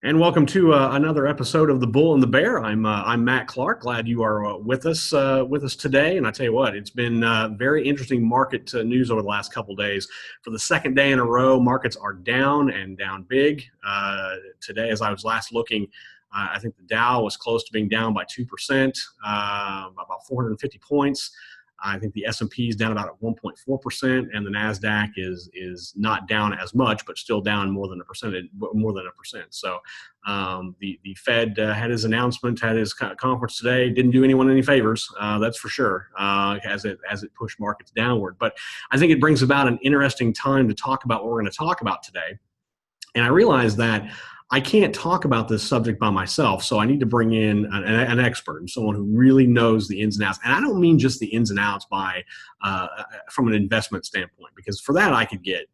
And welcome to another episode of the Bull and the Bear. I'm Matt Clark. Glad you are with us today. And I tell you what, it's been very interesting market news over the last couple days. For the second day in a row, markets are down and down big. Today, as I was last looking, I think the Dow was close to being down by 2%, about 450 points. I think the S&P is down about 1.4%, and the Nasdaq is not down as much, but still down more than a percent. So the Fed had his announcement, had his conference today. Didn't do anyone any favors, that's for sure, as it pushed markets downward. But I think it brings about an interesting time to talk about what we're going to talk about today. And I realized that I can't talk about this subject by myself, so I need to bring in an expert, someone who really knows the ins and outs. And I don't mean just the ins and outs from an investment standpoint, because for that I could get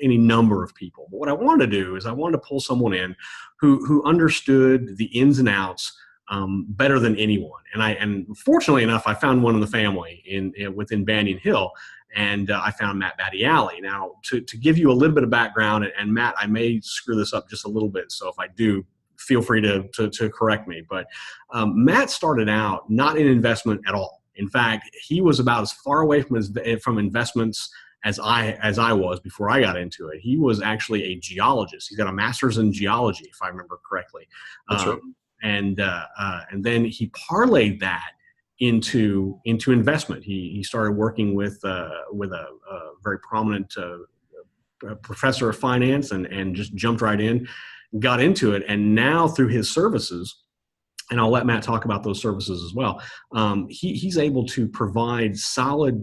any number of people. But what I wanted to do is I wanted to pull someone in who understood the ins and outs better than anyone. And fortunately enough, I found one in the family within Banyan Hill. And I found Matt Badiali. Now, to give you a little bit of background, and Matt, I may screw this up just a little bit, so if I do, feel free to correct me. But Matt started out not in investment at all. In fact, he was about as far away from investments as I was before I got into it. He was actually a geologist. He's got a master's in geology, if I remember correctly. That's right. And then he parlayed that into investment. He started working with a very prominent professor of finance and just jumped right in, got into it, and now through his services, and I'll let Matt talk about those services as well. He's able to provide solid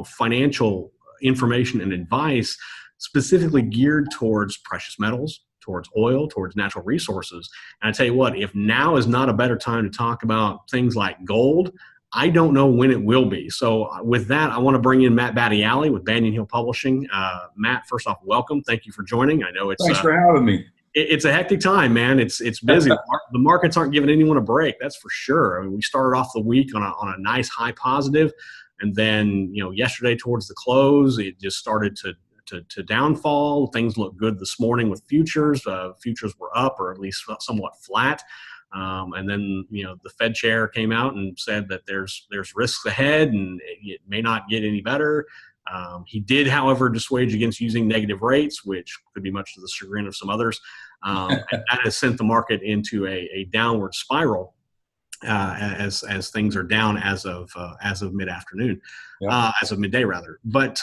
financial information and advice specifically geared towards precious metals, towards oil, towards natural resources. And I tell you what, if now is not a better time to talk about things like gold, I don't know when it will be. So with that, I want to bring in Matt Badiali with Banyan Hill Publishing. Matt, first off, welcome. Thank you for joining. I know Thanks for having me. It's a hectic time, man. It's busy. The markets aren't giving anyone a break, that's for sure. I mean, we started off the week on a nice high positive, and then yesterday towards the close, it just started to downfall. Things look good this morning with futures. Futures were up, or at least somewhat flat. And then the Fed chair came out and said that there's risks ahead and it may not get any better. He did, however, dissuade against using negative rates, which could be much to the chagrin of some others. And that has sent the market into a downward spiral as things are down as of mid-afternoon, as of midday rather. But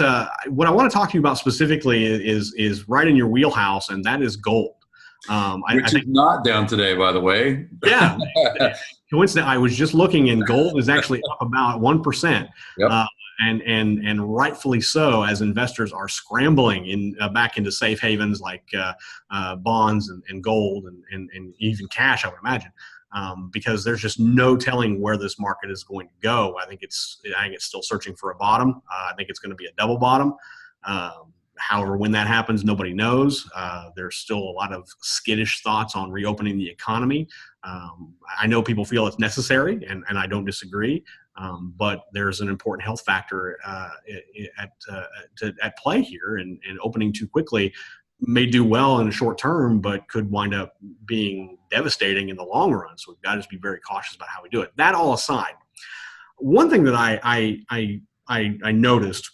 what I want to talk to you about specifically is right in your wheelhouse, and that is gold. Which is not down today, by the way. Yeah. Coincidentally, I was just looking, and gold is actually up about 1%. Yep. And rightfully so, as investors are scrambling back into safe havens like bonds and gold and even cash, I would imagine. Because there's just no telling where this market is going to go. I think it's still searching for a bottom. I think it's going to be a double bottom. However, when that happens, nobody knows. There's still a lot of skittish thoughts on reopening the economy. I know people feel it's necessary, and I don't disagree. But there's an important health factor at play here, and opening too quickly may do well in the short term, but could wind up being devastating in the long run. So we've got to just be very cautious about how we do it. That all aside, one thing that I noticed,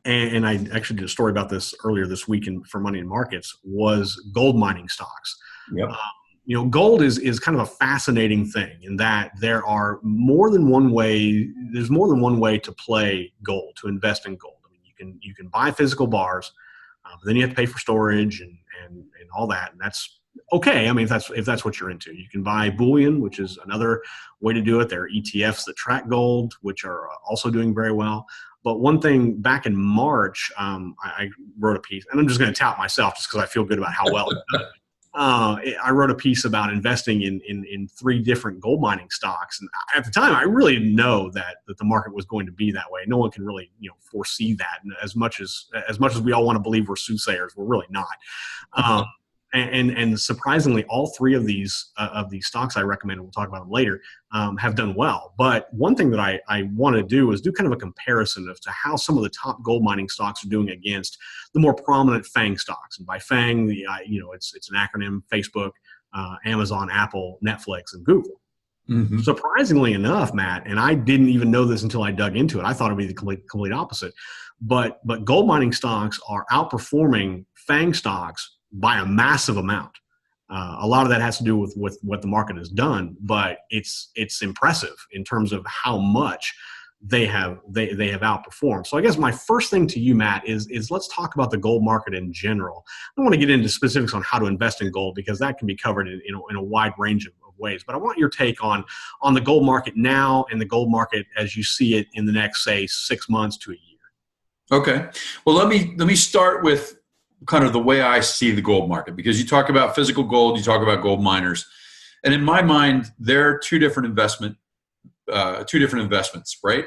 and I actually did a story about this earlier this week for Money in Markets, was gold mining stocks. Yep. Gold is kind of a fascinating thing in that there's more than one way to play gold, to invest in gold. I mean, you can buy physical bars. But then you have to pay for storage and all that, and that's okay. I mean, if that's what you're into, you can buy bullion, which is another way to do it. There are ETFs that track gold, which are also doing very well. But one thing, back in March, I wrote a piece, and I'm just going to tout myself just because I feel good about how well it's done. I wrote a piece about investing in 3 different gold mining stocks, and at the time, I really didn't know that the market was going to be that way. No one can really foresee that, and as much as we all want to believe we're soothsayers, we're really not. And surprisingly, all three of these stocks I recommended, we'll talk about them later, have done well. But one thing that I want to do is do kind of a comparison as to how some of the top gold mining stocks are doing against the more prominent FANG stocks. And by FANG, it's an acronym: Facebook, Amazon, Apple, Netflix, and Google. Mm-hmm. Surprisingly enough, Matt, and I didn't even know this until I dug into it. I thought it would be the complete opposite. But gold mining stocks are outperforming FANG stocks by a massive amount. A lot of that has to do with what the market has done, but it's impressive in terms of how much they have outperformed. So I guess my first thing to you, Matt, is let's talk about the gold market in general. I don't want to get into specifics on how to invest in gold because that can be covered in a wide range of ways. But I want your take on the gold market now and the gold market as you see it in the next, say, 6 months to a year. Okay. Well, let me start with kind of the way I see the gold market, because you talk about physical gold, you talk about gold miners, and in my mind, they're two different investments, right?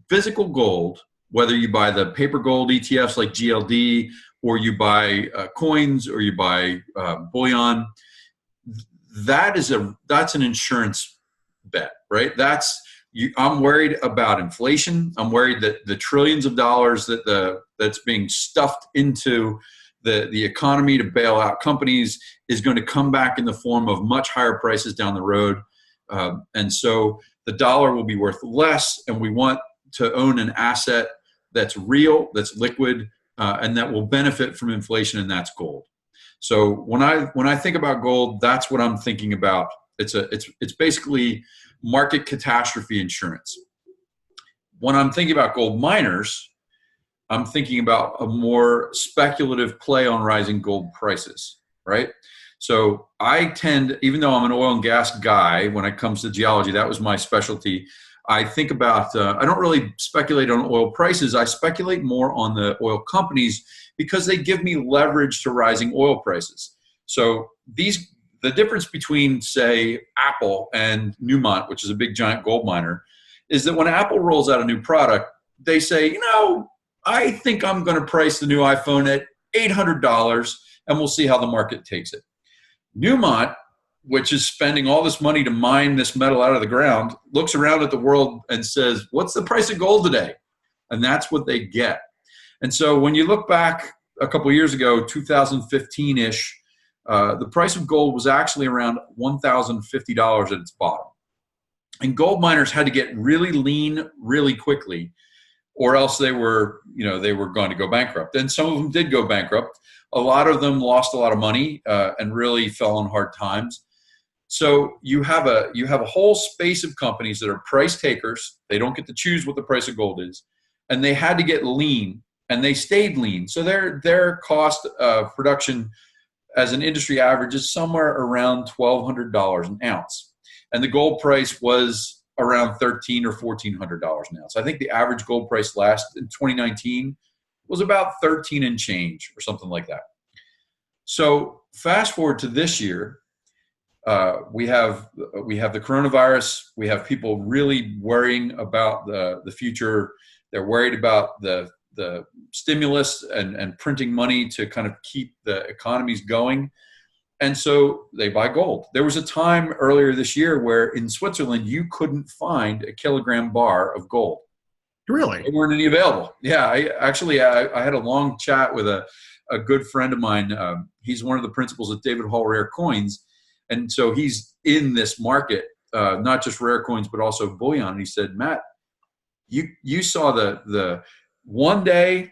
Physical gold, whether you buy the paper gold ETFs like GLD, or you buy coins, or you buy bullion, that's an insurance bet, right? I'm worried about inflation. I'm worried that the trillions of dollars that's being stuffed into the economy to bail out companies is going to come back in the form of much higher prices down the road. And so the dollar will be worth less, and we want to own an asset that's real, that's liquid, and that will benefit from inflation, and that's gold. So when I think about gold, that's what I'm thinking about. It's basically market catastrophe insurance. When I'm thinking about gold miners, I'm thinking about a more speculative play on rising gold prices, right? So I tend, even though I'm an oil and gas guy, when it comes to geology, that was my specialty. I think about, I don't really speculate on oil prices. I speculate more on the oil companies because they give me leverage to rising oil prices. So the difference between, say, Apple and Newmont, which is a big giant gold miner, is that when Apple rolls out a new product, they say, I think I'm going to price the new iPhone at $800 and we'll see how the market takes it. Newmont, which is spending all this money to mine this metal out of the ground, looks around at the world and says, what's the price of gold today? And that's what they get. And so when you look back a couple of years ago, 2015-ish, the price of gold was actually around $1,050 at its bottom. And gold miners had to get really lean really quickly, or else they were going to go bankrupt. And some of them did go bankrupt. A lot of them lost a lot of money and really fell on hard times. So you have a whole space of companies that are price takers. They don't get to choose what the price of gold is, and they had to get lean, and they stayed lean. So their cost of production as an industry average is somewhere around $1,200 an ounce, and the gold price was around $1,300 or $1,400 an ounce. I think the average gold price last in 2019 was about 13 and change or something like that. So fast forward to this year, we have the coronavirus. We have people really worrying about the future. They're worried about the stimulus and printing money to kind of keep the economies going. And so they buy gold. There was a time earlier this year where in Switzerland, you couldn't find a kilogram bar of gold. Really? They weren't any available. Yeah, I had a long chat with a good friend of mine. He's one of the principals at David Hall Rare Coins. And so he's in this market, not just rare coins, but also bullion. And he said, Matt, you saw the one day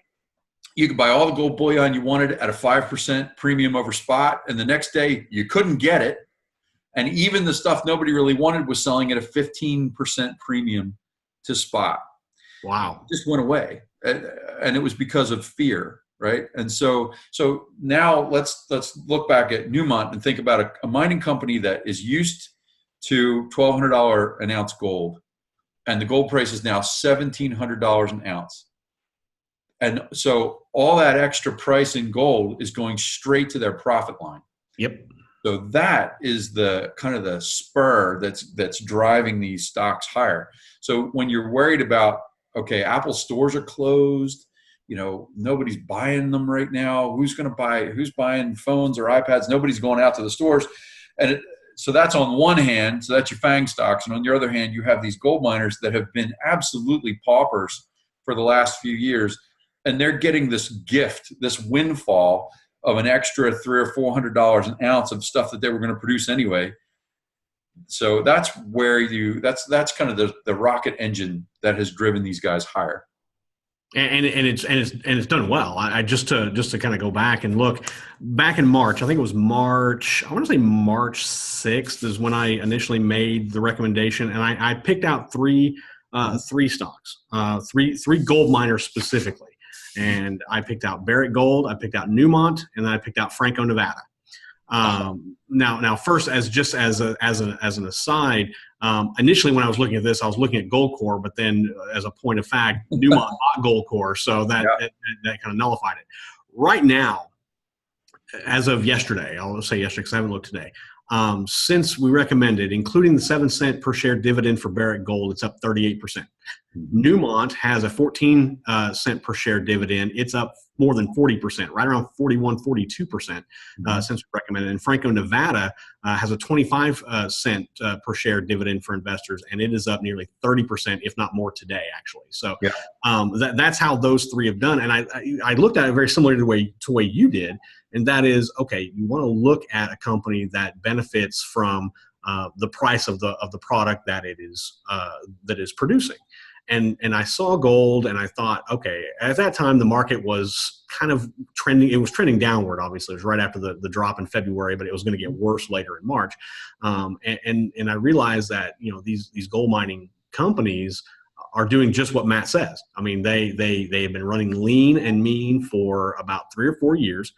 you could buy all the gold bullion you wanted at a 5% premium over spot. And the next day you couldn't get it. And even the stuff nobody really wanted was selling at a 15% premium to spot. Wow. It just went away. And it was because of fear. Right. And so now let's look back at Newmont and think about a mining company that is used to $1,200 an ounce gold. And the gold price is now $1,700 an ounce. And so all that extra price in gold is going straight to their profit line. Yep. So that is the kind of the spur that's driving these stocks higher. So when you're worried about, okay, Apple stores are closed, nobody's buying them right now. Who's buying phones or iPads? Nobody's going out to the stores. So that's on one hand, so that's your FANG stocks. And on the other hand, you have these gold miners that have been absolutely paupers for the last few years. And they're getting this gift, this windfall of an extra $300 or $400 an ounce of stuff that they were going to produce anyway. So that's where that's kind of the rocket engine that has driven these guys higher. And it's done well. I just to kind of go back and look back in March. I think it was March. I want to say March 6th is when I initially made the recommendation, and I picked out three stocks, three gold miners specifically, and I picked out Barrick Gold, I picked out Newmont, and then I picked out Franco-Nevada. Now, first, as an aside, initially when I was looking at this, I was looking at Goldcore, but then as a point of fact, Newmont bought Goldcore, so that kind of nullified it. Right now, as of yesterday, I'll say yesterday because I haven't looked today. Since we recommended, including the 7 cent per share dividend for Barrick Gold, it's up 38%. Newmont has a 14 cent per share dividend. It's up more than 40%, right around 41, 42% since we recommended. And Franco-Nevada has a 25 cent per share dividend for investors, and it is up nearly 30%, if not more today, actually. So that's how those three have done. And I looked at it very similar to the way you did, and that is, okay, you want to look at a company that benefits from the price of the product that it is producing. And I saw gold, and I thought, okay, at that time the market was kind of trending. It was trending downward. Obviously, it was right after the drop in February, but it was going to get worse later in March. And I realized that these gold mining companies are doing just what Matt says. I mean, they have been running lean and mean for about 3 or 4 years,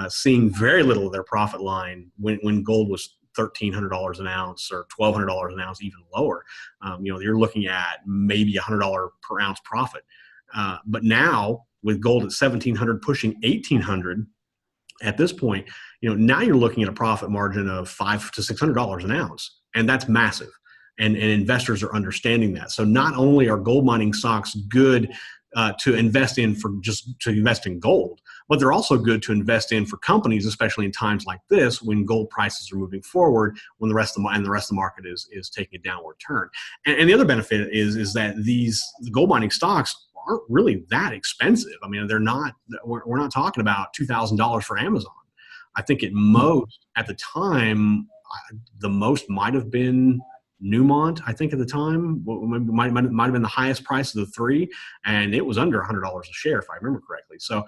seeing very little of their profit line when gold was $1,300 an ounce or $1,200 an ounce, even lower. You're looking at maybe $100 per ounce profit. But now with gold at $1,700 pushing $1,800 at this point, now you're looking at a profit margin of $500 to $600 an ounce, and that's massive. And investors are understanding that. So not only are gold mining stocks good to invest in to invest in gold, but they're also good to invest in for companies, especially in times like this when gold prices are moving forward, when the rest of the market is taking a downward turn. And the other benefit is that the gold mining stocks aren't really that expensive. I mean, we're not talking about $2,000 for Amazon. I think at the time, the most might have been Newmont, I think at the time, might have been the highest price of the three, and it was under $100 a share, if I remember correctly. So,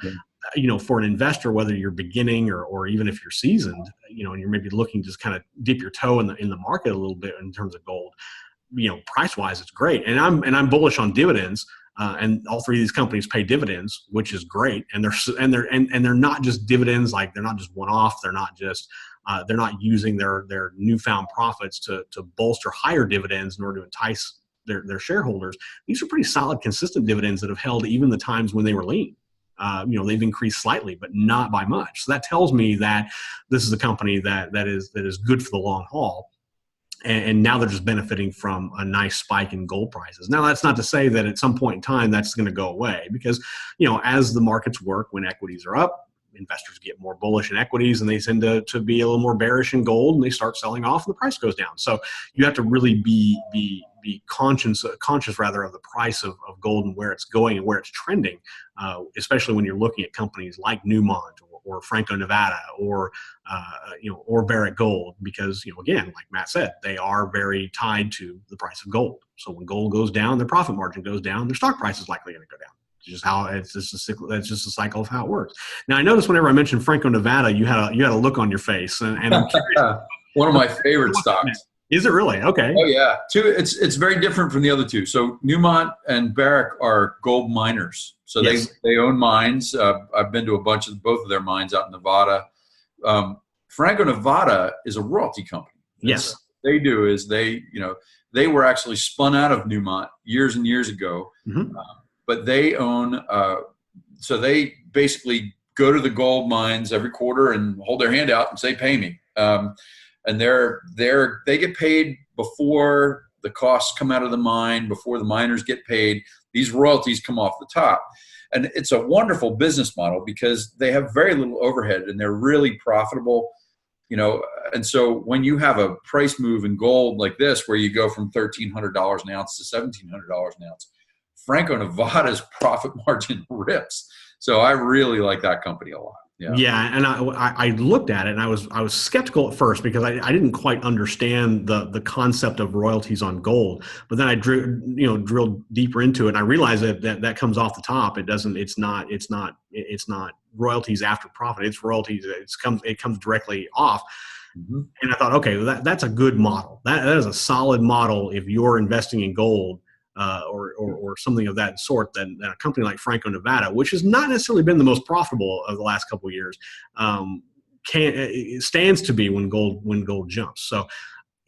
for an investor, whether you're beginning or even if you're seasoned, and you're maybe looking to just kind of dip your toe in the market a little bit in terms of gold, price wise, it's great. And I'm bullish on dividends. And all three of these companies pay dividends, which is great. And they're not just dividends, like they're not just one off. They're not using their newfound profits to bolster higher dividends in order to entice their shareholders. These are pretty solid, consistent dividends that have held even the times when they were lean. They've increased slightly, but not by much. So that tells me that this is a company that is good for the long haul. And now they're just benefiting from a nice spike in gold prices. Now, that's not to say that at some point in time that's going to go away, because, as the markets work, when equities are up, investors get more bullish in equities and they tend to be a little more bearish in gold, and they start selling off and the price goes down. So you have to really be conscious rather of the price of gold and where it's going and where it's trending, especially when you're looking at companies like Newmont or Franco-Nevada or Barrick Gold, because, again, like Matt said, they are very tied to the price of gold. So when gold goes down, their profit margin goes down, their stock price is likely going to go down. That's just a cycle of how it works. Now, I noticed whenever I mentioned Franco-Nevada, you had a look on your face, and I'm curious. One of my favorite stocks. Is it really? Okay. Oh yeah. It's very different from the other two. So Newmont and Barrick are gold miners. So they own mines. I've been to a bunch of both of their mines out in Nevada. Franco-Nevada is a royalty company. Yes. What they do is they were actually spun out of Newmont years and years ago. Mm-hmm. But they own, so they basically go to the gold mines every quarter and hold their hand out and say, "Pay me." And they get paid before the costs come out of the mine, before the miners get paid. These royalties come off the top, And it's a wonderful business model because they have very little overhead and they're really profitable. And so when you have a price move in gold like this, where you go from $1,300 an ounce to $1,700 an ounce, Franco-Nevada's profit margin rips. So I really like that company a lot. Yeah, and I looked at it and I was skeptical at first because I didn't quite understand the concept of royalties on gold. But then I drilled deeper into it and I realized that comes off the top. It's not royalties after profit. It's royalties. It comes directly off. Mm-hmm. And I thought, okay, that's a good model. That is a solid model if you're investing in gold. Or something of that sort, than a company like Franco-Nevada, which has not necessarily been the most profitable of the last couple of years, it stands to be when gold jumps. So,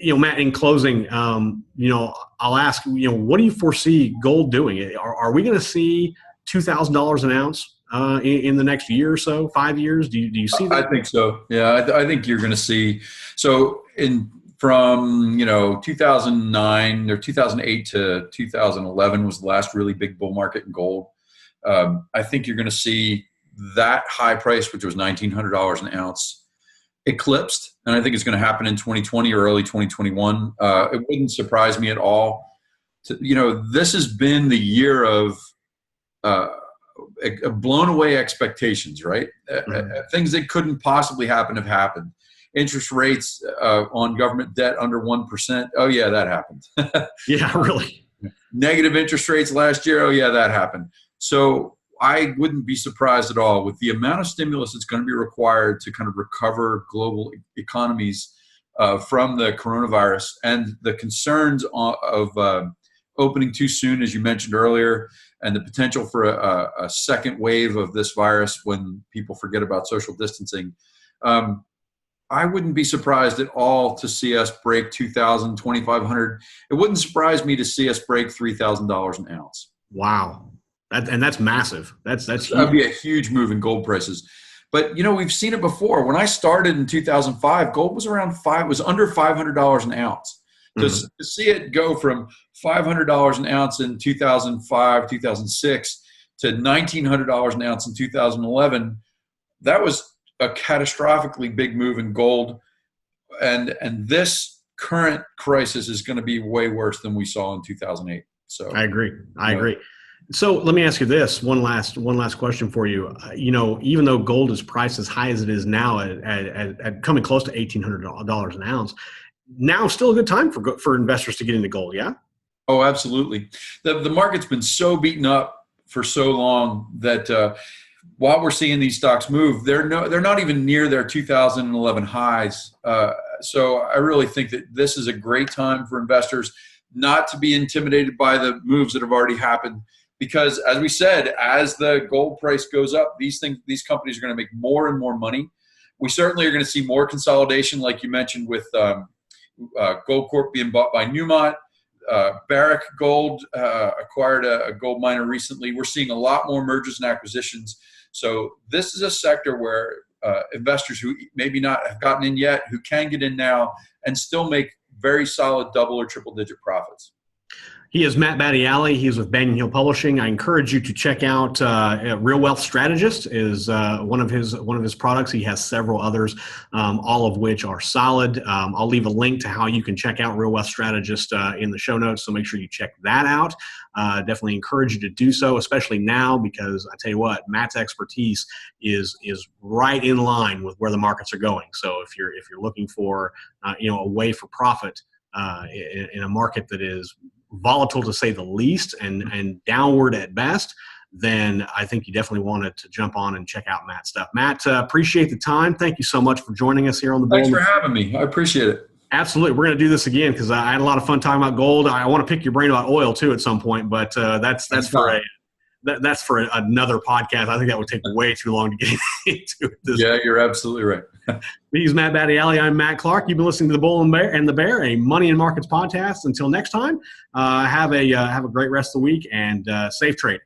Matt, in closing, I'll ask, what do you foresee gold doing? Are we going to see $2,000 an ounce in the next year or so, 5 years? Do you see that? I think so. Yeah, I think you're going to see. So from 2009 or 2008 to 2011 was the last really big bull market in gold. I think you're going to see that high price, which was $1,900 an ounce, eclipsed, and I think it's going to happen in 2020 or early 2021. It wouldn't surprise me at all. This has been the year of blown away expectations, right? Mm-hmm. Things that couldn't possibly happen have happened. Interest rates on government debt under 1%. Oh, yeah, that happened. Yeah, really. Negative interest rates last year. Oh, yeah, that happened. So I wouldn't be surprised at all with the amount of stimulus that's going to be required to kind of recover global economies from the coronavirus and the concerns of opening too soon, as you mentioned earlier, and the potential for a second wave of this virus when people forget about social distancing. I wouldn't be surprised at all to see us break 2,000, 2,500. It wouldn't surprise me to see us break $3,000 an ounce. Wow. That's massive. That's huge. That'd be a huge move in gold prices. But, we've seen it before. When I started in 2005, gold was was under $500 an ounce. Mm-hmm. To see it go from $500 an ounce in 2005, 2006 to $1,900 an ounce in 2011, that was a catastrophically big move in gold, and this current crisis is going to be way worse than we saw in 2008. So I agree. So let me ask you this one last question for you. Even though gold is priced as high as it is now at coming close to $1,800 an ounce, now still a good time for investors to get into gold. Yeah. Oh, absolutely. The market's been so beaten up for so long that. While we're seeing these stocks move, they're not even near their 2011 highs. So I really think that this is a great time for investors not to be intimidated by the moves that have already happened. Because as we said, as the gold price goes up, these companies are going to make more and more money. We certainly are going to see more consolidation, like you mentioned, with Goldcorp being bought by Newmont. Barrick Gold acquired a gold miner recently. We're seeing a lot more mergers and acquisitions. So this is a sector where investors who maybe not have gotten in yet, who can get in now and still make very solid double or triple digit profits. He is Matt Badiali. He's with Banyan Publishing. I encourage you to check out Real Wealth Strategist is one of his products. He has several others, all of which are solid. I'll leave a link to how you can check out Real Wealth Strategist in the show notes, so make sure you check that out. Definitely encourage you to do so, especially now, because I tell you what, Matt's expertise is right in line with where the markets are going. So if you're looking for a way for profit in a market that is volatile to say the least and downward at best, then I think you definitely wanted to jump on and check out Matt's stuff. Matt, appreciate the time. Thank you so much for joining us here on the Bull. Thanks for having me. I appreciate it. Absolutely. We're going to do this again because I had a lot of fun talking about gold. I want to pick your brain about oil too at some point, but that's for another podcast. I think that would take way too long to get into it. Yeah, you're absolutely right. He's Matt Badiali. I'm Matt Clark. You've been listening to the Bull and the Bear, a Money and Markets podcast. Until next time, have a great rest of the week and safe trading.